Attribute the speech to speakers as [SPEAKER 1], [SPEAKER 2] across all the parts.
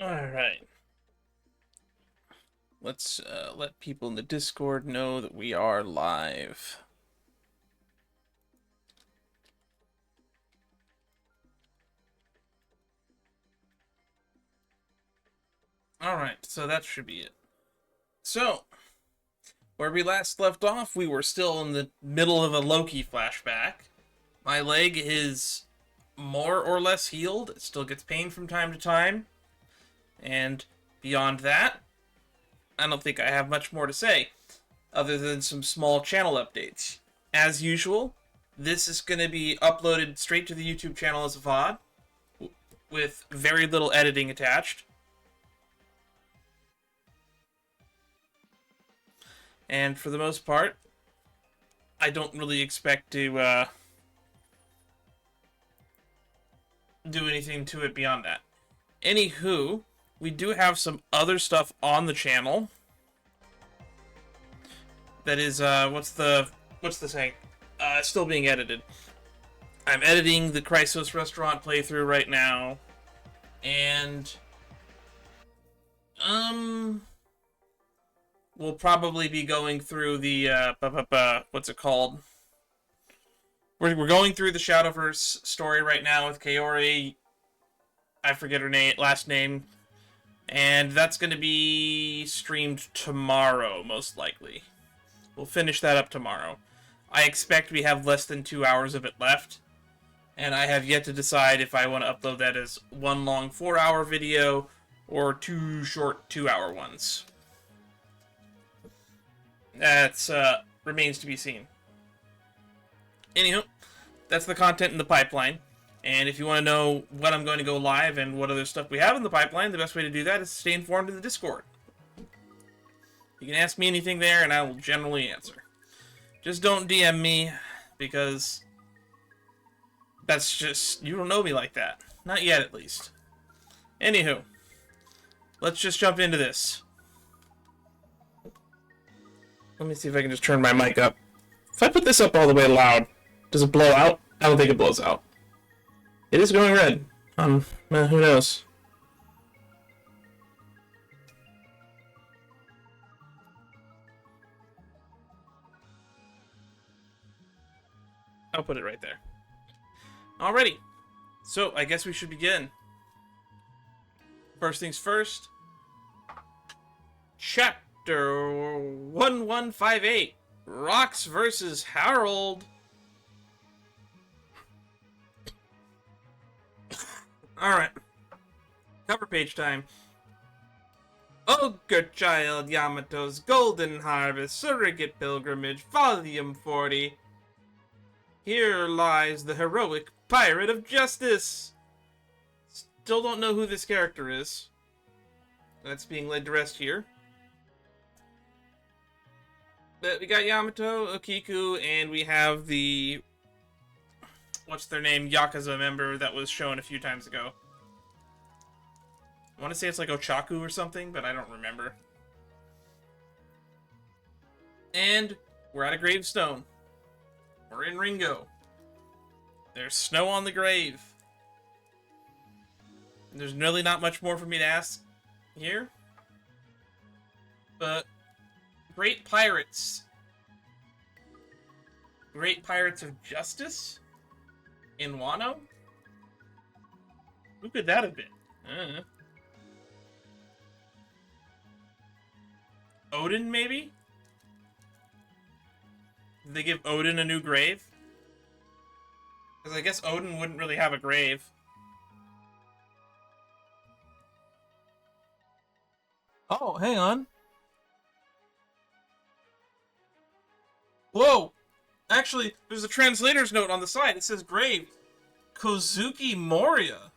[SPEAKER 1] Alright. Let's let people in the Discord know that we are live. Alright, so that should be it. So, where we last left off, we were still in the middle of a Loki flashback. My leg is more or less healed. It still gets pain from time to time. And beyond that, I don't think I have much more to say, other than some small channel updates. As usual, this is going to be uploaded straight to the YouTube channel as a VOD, with very little editing attached. And for the most part, I don't really expect to do anything to it beyond that. Anywho, we do have some other stuff on the channel. That is, what's the saying? Still being edited. I'm editing the Chrysos Restaurant playthrough right now. And, we'll probably be going through the, what's it called? We're going through the Shadowverse story right now with Kaori. I forget her last name. And that's going to be streamed tomorrow, most likely. We'll finish that up tomorrow. I expect we have less than 2 hours of it left. And I have yet to decide if I want to upload that as one long 4-hour video or two short 2-hour ones. That's remains to be seen. Anywho, that's the content in the pipeline. And if you want to know when I'm going to go live and what other stuff we have in the pipeline, the best way to do that is to stay informed in the Discord. You can ask me anything there, and I will generally answer. Just don't DM me, because that's just... you don't know me like that. Not yet, at least. Anywho, let's just jump into this. Let me see if I can just turn my mic up. If I put this up all the way loud, does it blow out? I don't think it blows out. It is going red. Who knows? I'll put it right there. Alrighty. So, I guess we should begin. First things first. Chapter 1158. Rocks versus HARALD. Alright. Cover page time. Ogre Child Yamato's Golden Harvest Surrogate Pilgrimage, Volume 40. Here lies the heroic Pirate of Justice. Still don't know who this character is. That's being laid to rest here. But we got Yamato, Okiku, and we have the... what's their name? Yakuza member that was shown a few times ago. I want to say it's like Ochaku or something, but I don't remember. And we're at a gravestone. We're in Ringo. There's snow on the grave. And there's really not much more for me to ask here. But great pirates. Great pirates of justice? In Wano? Who could that have been? I don't know. Odin, maybe? Did they give Odin a new grave? Because I guess Odin wouldn't really have a grave. Oh, hang on. Whoa! Actually, there's a translator's note on the side. It says grave. Kozuki Moria.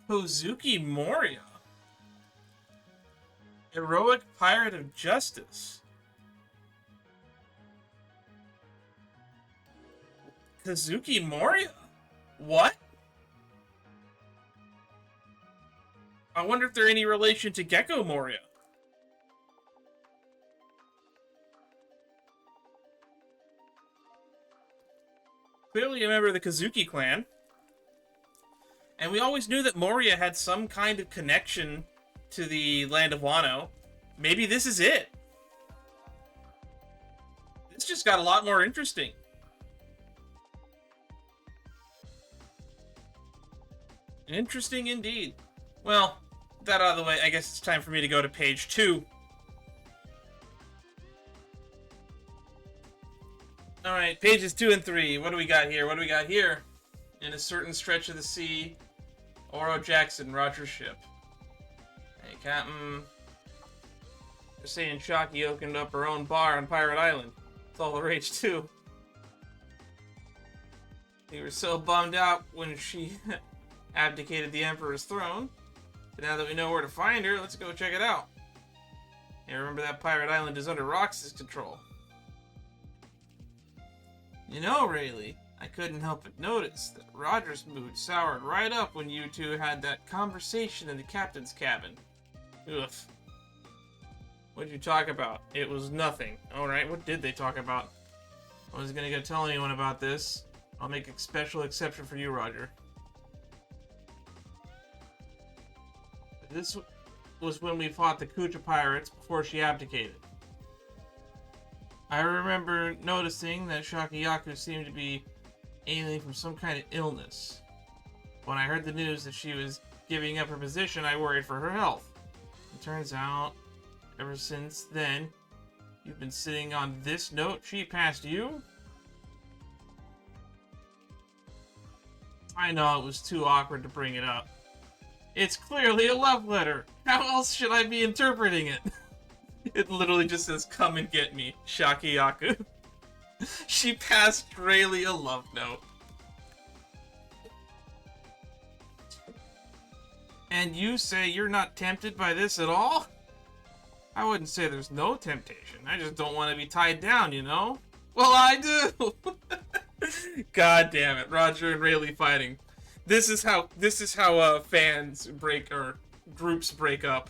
[SPEAKER 1] Kozuki Moria. Heroic Pirate of Justice. Kozuki Moria? What? I wonder if they're any relation to Gecko Moria. Clearly a member of the Kazuki clan. And we always knew that Moria had some kind of connection to the land of Wano. Maybe this is it. This just got a lot more interesting. Interesting indeed. Well, that out of the way, I guess it's time for me to go to page 2. Alright, pages 2 and 3. What do we got here? What do we got here? In a certain stretch of the sea, Oro Jackson, Roger's ship. Hey, Captain. They're saying Shocky opened up her own bar on Pirate Island. It's all the rage, too. We were so bummed out when she abdicated the Emperor's throne. But now that we know where to find her, let's go check it out. Hey, remember that Pirate Island is under Rox's control. You know, Rayleigh, I couldn't help but notice that Roger's mood soured right up when you two had that conversation in the captain's cabin. Ugh. What'd you talk about? It was nothing. Alright, what did they talk about? I wasn't gonna go tell anyone about this. I'll make a special exception for you, Roger. This was when we fought the Kucha pirates before she abdicated. I remember noticing that Shakiyaku seemed to be ailing from some kind of illness. When I heard the news that she was giving up her position, I worried for her health. It turns out, ever since then, you've been sitting on this note she passed you? I know it was too awkward to bring it up. It's clearly a love letter. How else should I be interpreting it? It literally just says, "Come and get me, Shakiyaku." She passed Rayleigh a love note. And you say you're not tempted by this at all? I wouldn't say there's no temptation. I just don't want to be tied down, you know? Well, I do! God damn it, Roger and Rayleigh fighting. This is how fans break, or groups break up.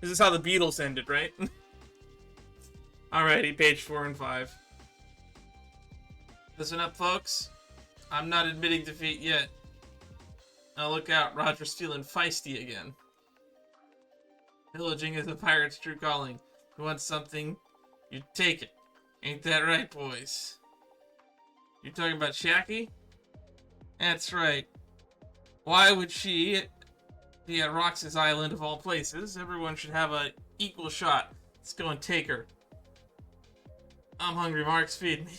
[SPEAKER 1] This is how the Beatles ended, right? Alrighty, page 4 and 5. Listen up, folks. I'm not admitting defeat yet. Now look out, Roger's feeling feisty again. Pillaging is a pirate's true calling. You want something, you take it. Ain't that right, boys? You're talking about Shaki? That's right. Why would she be at Rox's Island of all places? Everyone should have an equal shot. Let's go and take her. I'm hungry, Marks. Feed me.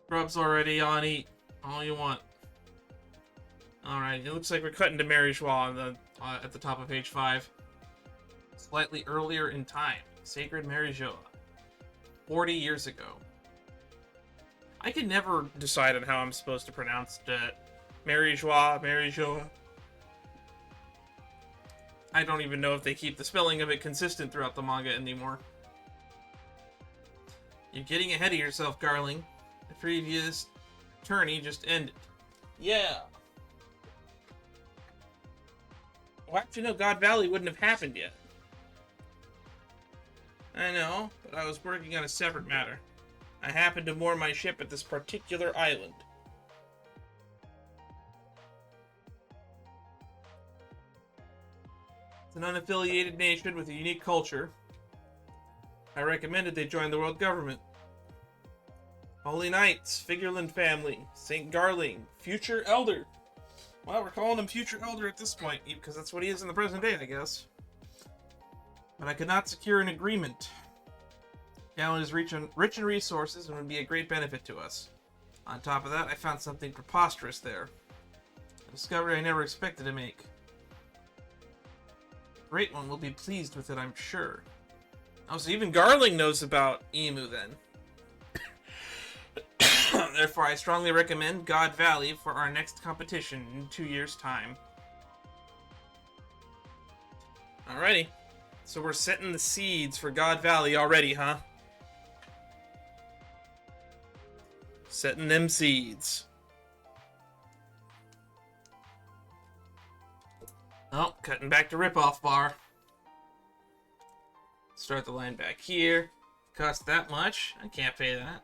[SPEAKER 1] Grub's already on. Eat. All you want. Alright, it looks like we're cutting to Mary Joie on the, at the top of page 5. Slightly earlier in time. Sacred Mary Joie. 40 years ago. I can never decide on how I'm supposed to pronounce that. Mary Joie, Mary Joie. I don't even know if they keep the spelling of it consistent throughout the manga anymore. You're getting ahead of yourself, Garling. The previous tourney just ended. Yeah. Well, actually, no, God Valley wouldn't have happened yet. I know, but I was working on a separate matter. I happened to moor my ship at this particular island. It's an unaffiliated nation with a unique culture. I recommended they join the world government. Holy Knights, Figureland family, St. Garling, Future Elder. Well, we're calling him Future Elder at this point, because that's what he is in the present day, I guess. But I could not secure an agreement. The island is rich in resources and would be a great benefit to us. On top of that, I found something preposterous there. A discovery I never expected to make. The Great One will be pleased with it, I'm sure. Oh, so even Garling knows about Emu, then. Therefore, I strongly recommend God Valley for our next competition in 2 years' time. Alrighty. So we're setting the seeds for God Valley already, huh? Setting them seeds. Oh, cutting back to rip-off bar. Start the line back here. Cost that much. I can't pay that.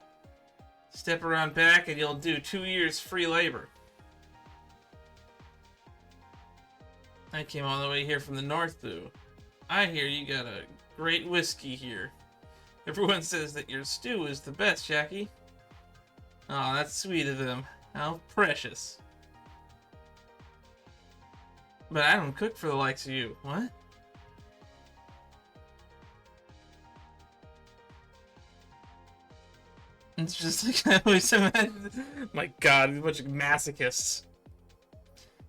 [SPEAKER 1] Step around back and you'll do 2 years free labor. I came all the way here from the North, Boo. I hear you got a great whiskey here. Everyone says that your stew is the best, Jackie. Oh, that's sweet of them. How precious. But I don't cook for the likes of you. What? It's just like I always imagined. My god, a bunch of masochists.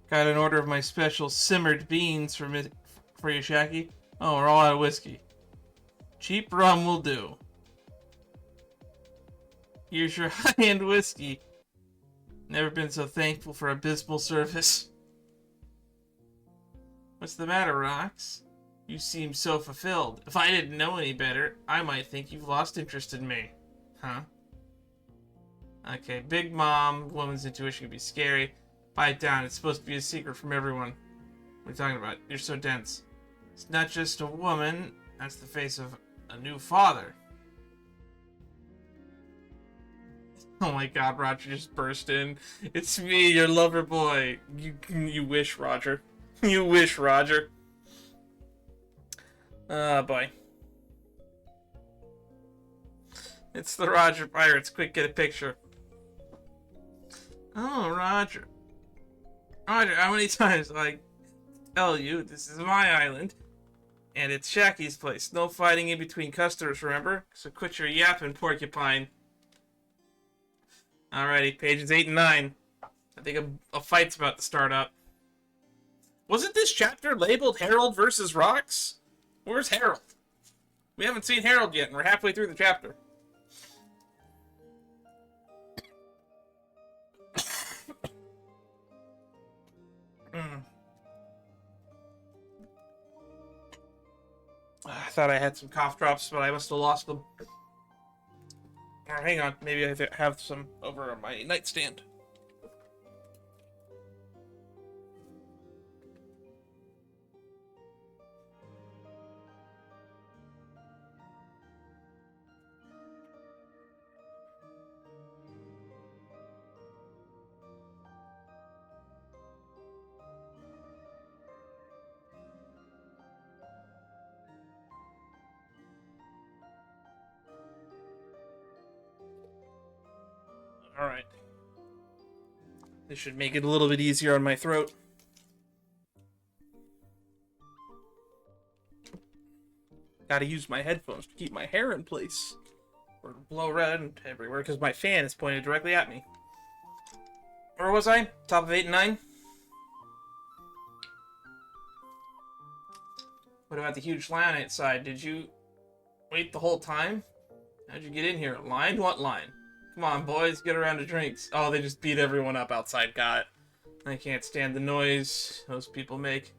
[SPEAKER 1] Got an order of my special simmered beans for you, Shaggy. Oh, we're all out of whiskey. Cheap rum will do. Here's your high-end whiskey. Never been so thankful for abysmal service. What's the matter, Rox? You seem so fulfilled. If I didn't know any better, I might think you've lost interest in me. Huh? Okay, Big Mom, woman's intuition can be scary. Pipe down, it's supposed to be a secret from everyone. What are you talking about? You're so dense. It's not just a woman, that's the face of a new father. Oh my god, Roger just burst in. It's me, your lover boy. You wish, Roger. You wish, Roger. Boy. It's the Roger Pirates. Quick, get a picture. Oh, Roger. Roger, how many times do I tell you this is my island? And it's Shaggy's place. No fighting in between customers, remember? So quit your yapping, porcupine. Alrighty, pages 8 and 9. I think a fight's about to start up. Wasn't this chapter labeled Harold versus Rox? Where's Harold? We haven't seen Harold yet, and we're halfway through the chapter. I thought I had some cough drops, but I must have lost them. Or hang on, maybe I have some over on my nightstand. Alright. This should make it a little bit easier on my throat. Gotta use my headphones to keep my hair in place. Or blow red everywhere because my fan is pointed directly at me. Where was I? Top of 8 and 9? What about the huge line outside? Did you wait the whole time? How'd you get in here? Line? What line? Come on, boys, get around to drinks. Oh, they just beat everyone up outside. Got it. I can't stand the noise those people make.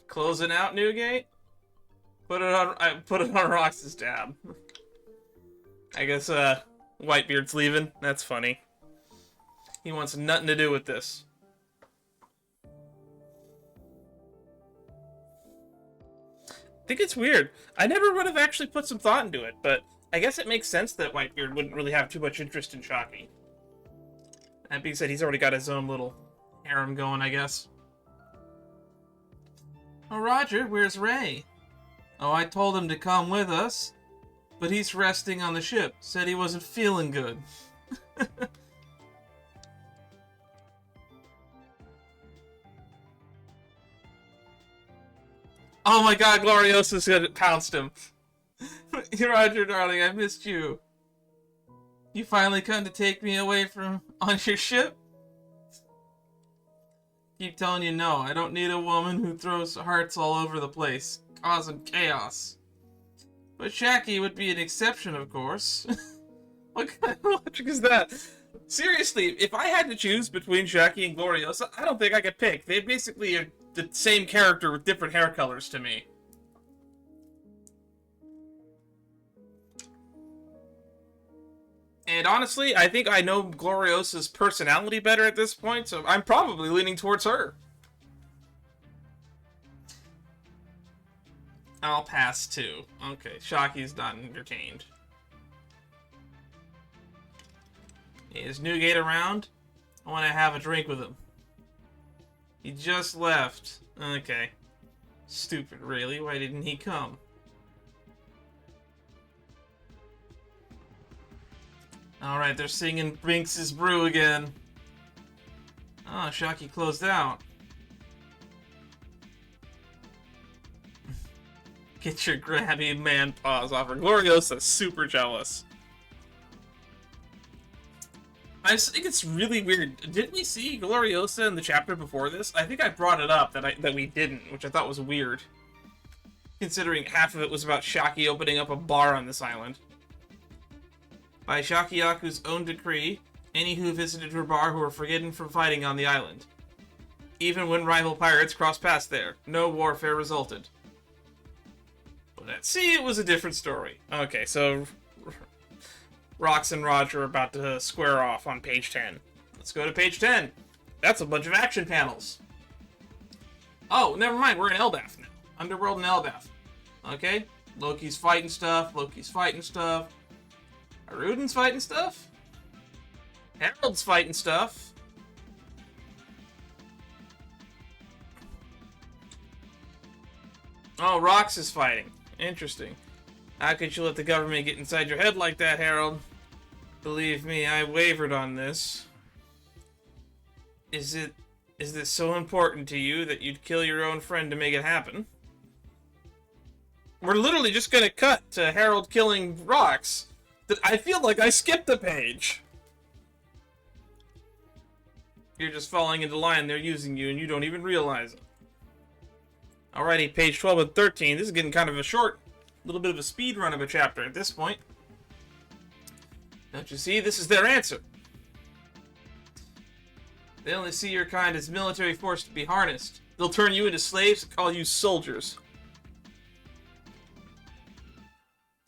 [SPEAKER 1] Closing out, Newgate? Put it on Rox's tab. I guess, Whitebeard's leaving. That's funny. He wants nothing to do with this. I think it's weird. I never would have actually put some thought into it, but I guess it makes sense that Whitebeard wouldn't really have too much interest in Shocky. That being said, he's already got his own little harem going, I guess. Oh, Roger, where's Ray? Oh, I told him to come with us, but he's resting on the ship. Said he wasn't feeling good. Oh my god, Gloriosa's pounced him. Roger, darling, I missed you. You finally come to take me away from on your ship? Keep telling you no. I don't need a woman who throws hearts all over the place, causing chaos. But Shaggy would be an exception, of course. What kind of logic is that? Seriously, if I had to choose between Shaggy and Gloriosa, I don't think I could pick. They basically are the same character with different hair colors to me. And honestly, I think I know Gloriosa's personality better at this point, so I'm probably leaning towards her. I'll pass too. Okay, Shocky's not entertained. Is Newgate around? I want to have a drink with him. He just left. Okay. Stupid, really? Why didn't he come? Alright, they're singing Binks' Brew again. Oh, Shocky closed out. Get your grabby man paws off her. Gloriosa's super jealous. I just think it's really weird. Didn't we see Gloriosa in the chapter before this? I think I brought it up that we didn't, which I thought was weird. Considering half of it was about Shocky opening up a bar on this island. By Shakiyaku's own decree, any who visited her bar were forbidden from fighting on the island. Even when rival pirates crossed paths there, no warfare resulted. But at sea, it was a different story. Okay, so Rox and Roger are about to square off on page 10. Let's go to page 10. That's a bunch of action panels. Oh, never mind, we're in Elbaph now. Underworld and Elbaph. Okay, Loki's fighting stuff, Haruden's fighting stuff? Harold's fighting stuff. Oh, Rox is fighting. Interesting. How could you let the government get inside your head like that, Harold? Believe me, I wavered on this. Is this so important to you that you'd kill your own friend to make it happen? We're literally just gonna cut to Harold killing Rox. I feel like I skipped a page. You're just falling into line. They're using you and you don't even realize it. Alrighty, page 12 and 13. This is getting kind of a short, little bit of a speed run of a chapter at this point. Don't you see? This is their answer. They only see your kind as military force to be harnessed. They'll turn you into slaves and call you soldiers.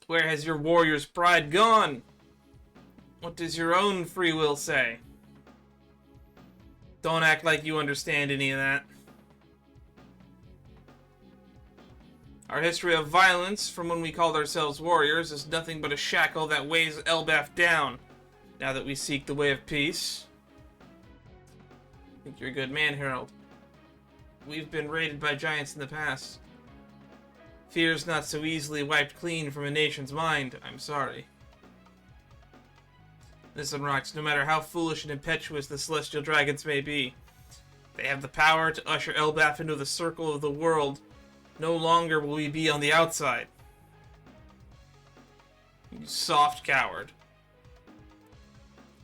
[SPEAKER 1] Where has your warrior's pride gone? What does your own free will say? Don't act like you understand any of that. Our history of violence, from when we called ourselves warriors, is nothing but a shackle that weighs Elbaph down, now that we seek the way of peace. I think you're a good man, Harold. We've been raided by giants in the past. Fear's not so easily wiped clean from a nation's mind. I'm sorry. Listen, Rox, no matter how foolish and impetuous the celestial dragons may be, they have the power to usher Elbaph into the circle of the world. No longer will we be on the outside. You soft coward.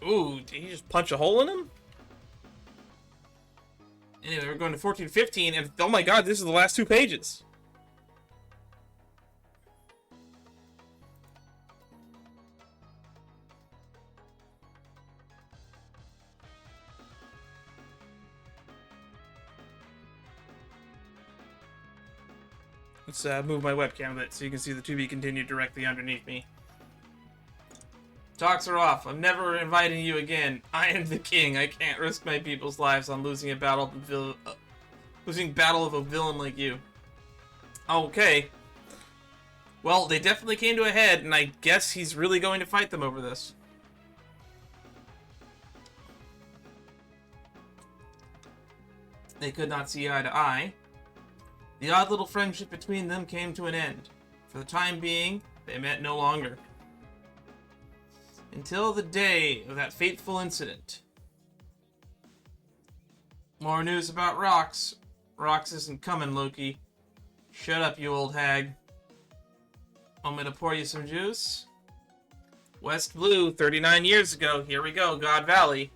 [SPEAKER 1] Ooh, did he just punch a hole in him? Anyway, we're going to 14-15, and oh my god, this is the last 2 pages. Let's move my webcam a bit so you can see the to be continued directly underneath me. Talks are off. I'm never inviting you again. I am the king. I can't risk my people's lives on losing a battle of a villain like you. Okay. Well, they definitely came to a head, and I guess he's really going to fight them over this. They could not see eye to eye. The odd little friendship between them came to an end. For the time being, they met no longer. Until the day of that fateful incident. More news about Rox. Rox isn't coming, Loki. Shut up, you old hag. Want me to pour you some juice? West Blue, 39 years ago. Here we go, God Valley.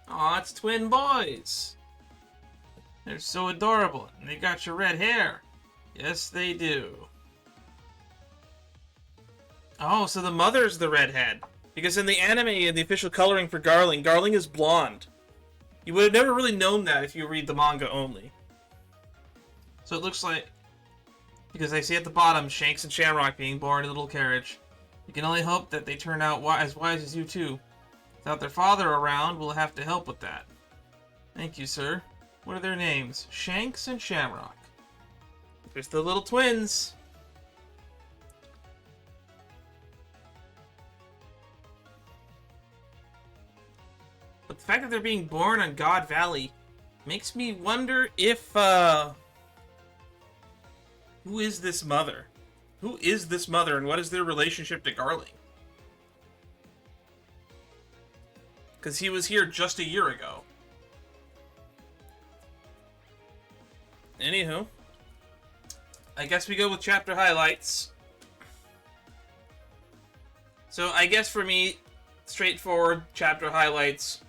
[SPEAKER 1] Aw, it's twin boys. They're so adorable, and they got your red hair. Yes, they do. Oh, so the mother's the redhead. Because in the anime, in the official coloring for Garling, Garling is blonde. You would have never really known that if you read the manga only. So it looks like... Because I see at the bottom, Shanks and Shamrock being born in a little carriage. You can only hope that they turn out as wise as you two. Without their father around, we'll have to help with that. Thank you, sir. What are their names? Shanks and Shamrock. There's the little twins. But fact that they're being born on God Valley makes me wonder if, who is this mother? Who is this mother, and what is their relationship to Garling? Because he was here just a year ago. Anywho, I guess we go with chapter highlights. So I guess for me, straightforward chapter highlights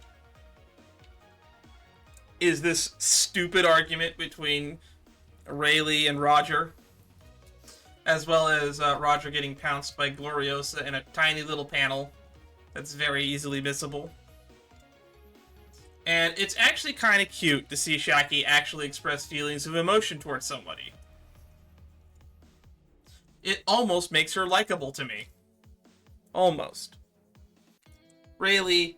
[SPEAKER 1] is this stupid argument between Rayleigh and Roger, as well as Roger getting pounced by Gloriosa in a tiny little panel that's very easily missable. And it's actually kind of cute to see Shaki actually express feelings of emotion towards somebody. It almost makes her likable to me. Almost. Rayleigh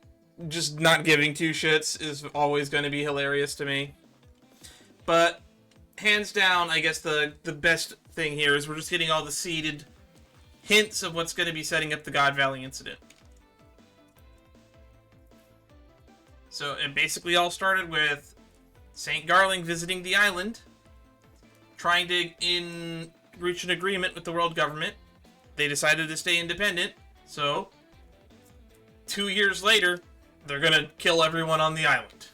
[SPEAKER 1] just not giving two shits is always going to be hilarious to me. But hands down, I guess the best thing here is we're just getting all the seeded hints of what's going to be setting up the God Valley incident. So it basically all started with St. Garling visiting the island, trying to reach an agreement with the world government. They decided to stay independent, so 2 years later, they're gonna kill everyone on the island.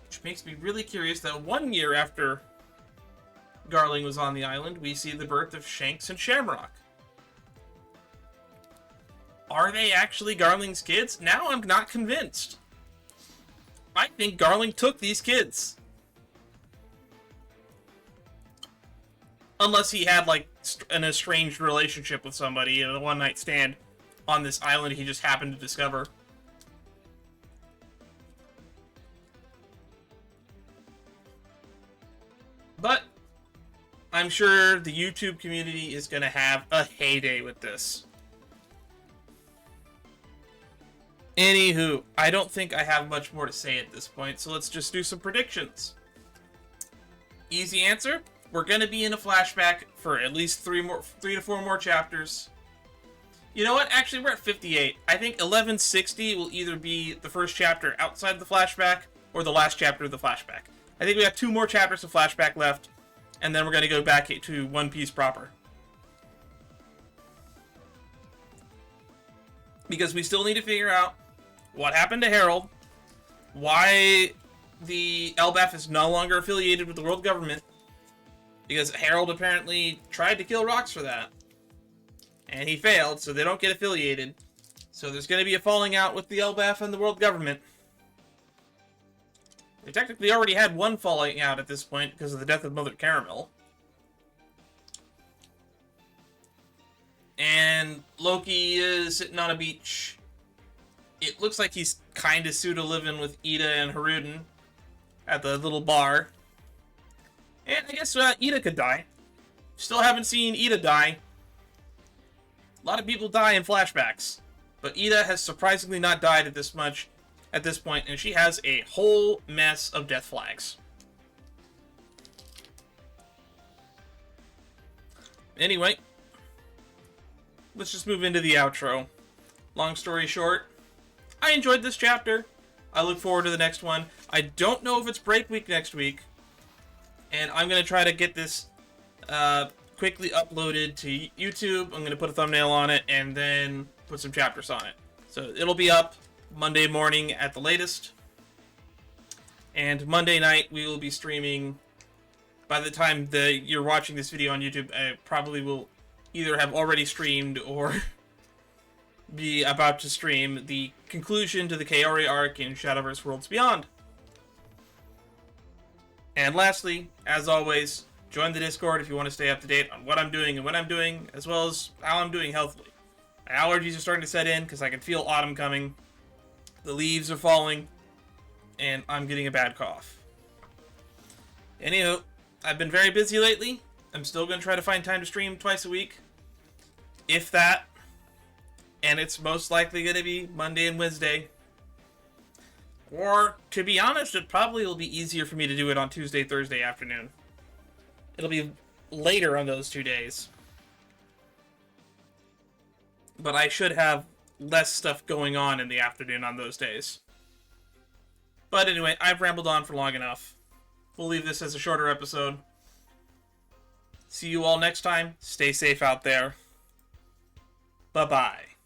[SPEAKER 1] Which makes me really curious that 1 year after Garling was on the island, we see the birth of Shanks and Shamrock. Are they actually Garling's kids? Now I'm not convinced. I think Garling took these kids. Unless he had, like, an estranged relationship with somebody in a one-night stand on this island he just happened to discover. But I'm sure the YouTube community is going to have a heyday with this. Anywho, I don't think I have much more to say at this point, so let's just do some predictions. Easy answer, we're going to be in a flashback for at least 3 to 4 more chapters. You know what? Actually, we're at 58. I think 1160 will either be the first chapter outside the flashback or the last chapter of the flashback. I think we have 2 more chapters of flashback left, and then we're going to go back to One Piece proper. Because we still need to figure out what happened to HARALD, why the Elbaph is no longer affiliated with the world government, because HARALD apparently tried to kill Rocks for that, and he failed, so they don't get affiliated. So there's going to be a falling out with the Elbaph and the world government. They technically already had one falling out at this point because of the death of Mother Caramel. And Loki is sitting on a beach. It looks like he's kind of pseudo-living with Ida and Haruden at the little bar. And I guess Ida could die. Still haven't seen Ida die. A lot of people die in flashbacks. But Ida has surprisingly not died at this point, and she has a whole mess of death flags. Anyway, let's just move into the outro. Long story short, I enjoyed this chapter. I look forward to the next one. I don't know if it's break week next week, and I'm going to try to get this quickly uploaded to YouTube. I'm going to put a thumbnail on it and then put some chapters on it. So it'll be up Monday morning at the latest. And Monday night we will be streaming. By the time you're watching this video on YouTube, I probably will either have already streamed or be about to stream the conclusion to the Kaori arc in Shadowverse Worlds Beyond. And lastly, as always, join the Discord if you want to stay up to date on what I'm doing and when I'm doing, as well as how I'm doing healthily. My allergies are starting to set in because I can feel autumn coming. The leaves are falling, and I'm getting a bad cough. Anywho, I've been very busy lately. I'm still going to try to find time to stream twice a week, if that. And it's most likely going to be Monday and Wednesday. Or, to be honest, it probably will be easier for me to do it on Tuesday, Thursday afternoon. It'll be later on those 2 days. But I should have less stuff going on in the afternoon on those days. But anyway, I've rambled on for long enough. We'll leave this as a shorter episode. See you all next time. Stay safe out there. Bye-bye.